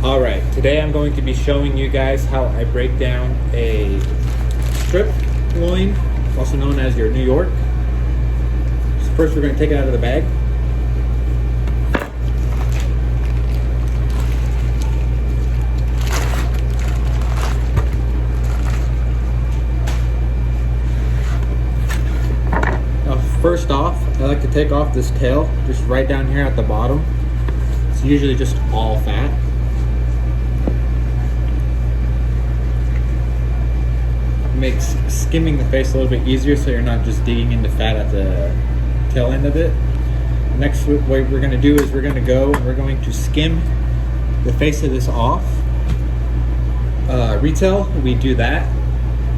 Alright, today I'm going to be showing you guys how I break down a strip loin, also known as your New York. So first we're going to take it out of the bag. Now first off, I like to take off this tail just right down here at the bottom. It's usually just all fat. Makes skimming the face a little bit easier so you're not just digging into fat at the tail end of it. Next, what we're going to do is we're going to skim the face of this off. Retail, we do that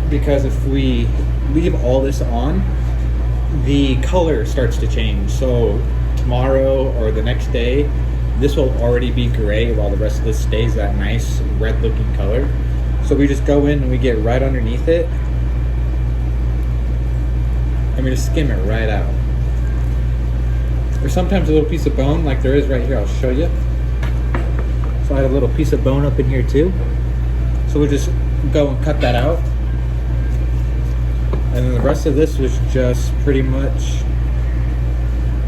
because if we leave all this on, the color starts to change. So tomorrow or the next day, this will already be gray while the rest of this stays that nice red looking color. So we just go in and we get right underneath it. I'm going to skim it right out. There's sometimes a little piece of bone like there is right here. I'll show you. So I had a little piece of bone up in here too. So we'll just go and cut that out. And then the rest of this was just pretty much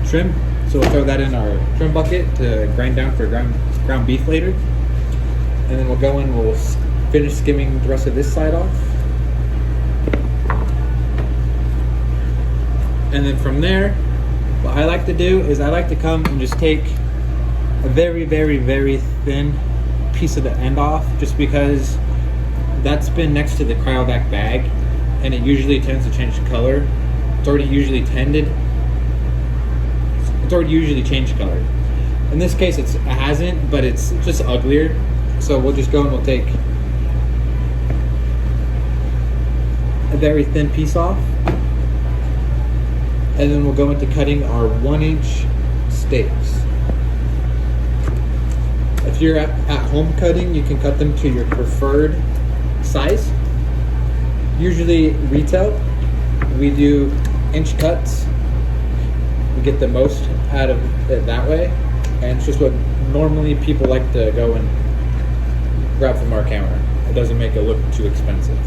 trim. So we'll throw that in our trim bucket to grind down for ground beef later. And then we'll go in, we'll finish skimming the rest of this side off. And then from there, what I like to do is I like to come and just take a very, very, very thin piece of the end off, just because that's been next to the cryovac bag and it usually tends to change color. It's already usually changed color. In this case, it hasn't, but it's just uglier. So we'll just go and we'll take a very thin piece off, and then we'll go into cutting our 1-inch steaks. If you're at home cutting, you can cut them to your preferred size. Usually retail, we do inch cuts. We get the most out of it that way, and it's just what normally people like to go and grab from our counter. It doesn't make it look too expensive.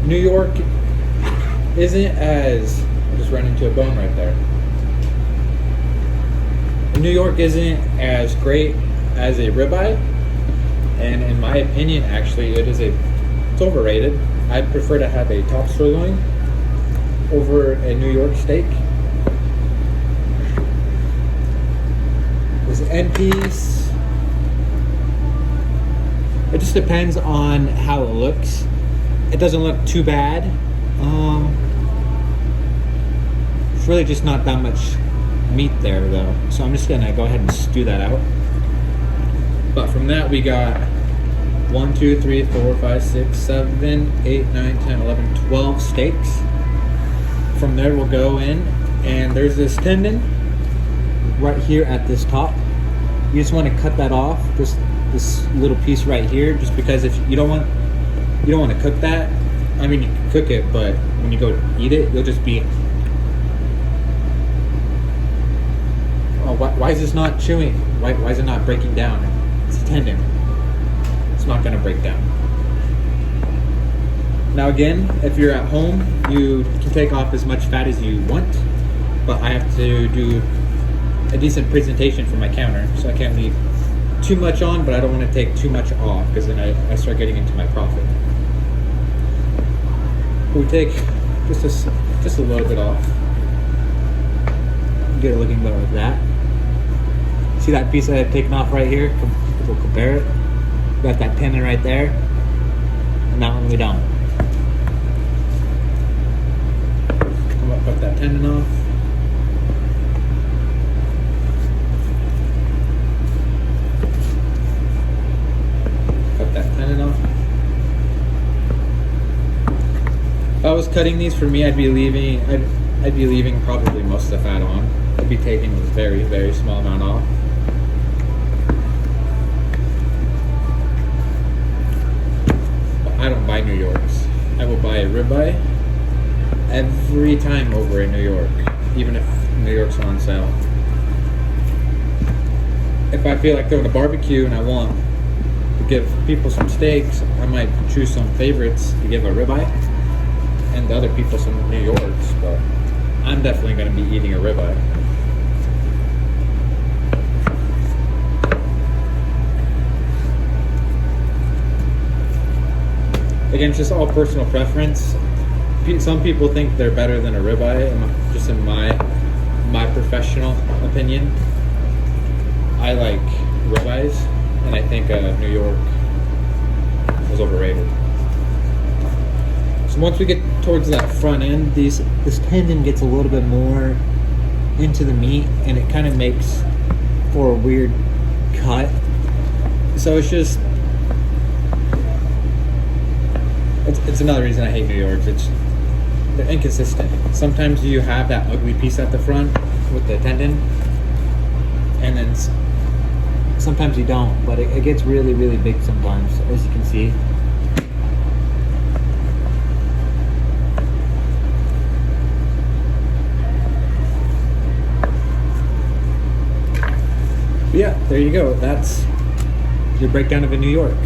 New York isn't as, I just ran into a bone right there. New York isn't as great as a ribeye, and in my opinion, actually, it's overrated. I prefer to have a top sirloin over a New York steak. This end piece, it just depends on how it looks. It doesn't look too bad. It's really just not that much meat there though. So I'm just gonna go ahead and stew that out. But from that we got 1, 2, 3, 4, 5, 6, 7, 8, 9, 10, 11, 12 steaks. From there we'll go in and there's this tendon right here at this top. You just want to cut that off, just this little piece right here, just because if you don't want to cook that. I mean, you can cook it, but when you go eat it, you'll just be, oh, why is this not chewing? Why is it not breaking down? It's a tendon. It's not going to break down. Now again, if you're at home, you can take off as much fat as you want, but I have to do a decent presentation for my counter, so I can't leave too much on, but I don't want to take too much off because then I start getting into my profit. We take just a little bit off. Get it looking about like that. See that piece I had taken off right here? We'll compare it. Got that tendon right there, and that one we don't. I'm gonna cut that tendon off. Cut that tendon off. If I was cutting these, for me, I'd be leaving probably most of the fat on. I'd be taking a very, very small amount off. I don't buy New Yorks. I will buy a ribeye every time over in New York, even if New York's on sale. If I feel like throwing a barbecue and I want to give people some steaks, I might choose some favorites to give a ribeye, and the other people some New Yorks, but I'm definitely going to be eating a ribeye. Again, it's just all personal preference. Some people think they're better than a ribeye, just in my professional opinion. I like ribeyes, and I think New York was overrated. So once we get towards that front end, this tendon gets a little bit more into the meat, and it kind of makes for a weird cut. So it's another reason I hate New Yorks. They're inconsistent. Sometimes you have that ugly piece at the front with the tendon, and then sometimes you don't, but it gets really, really big sometimes, as you can see. But yeah, there you go. That's your breakdown of a New York.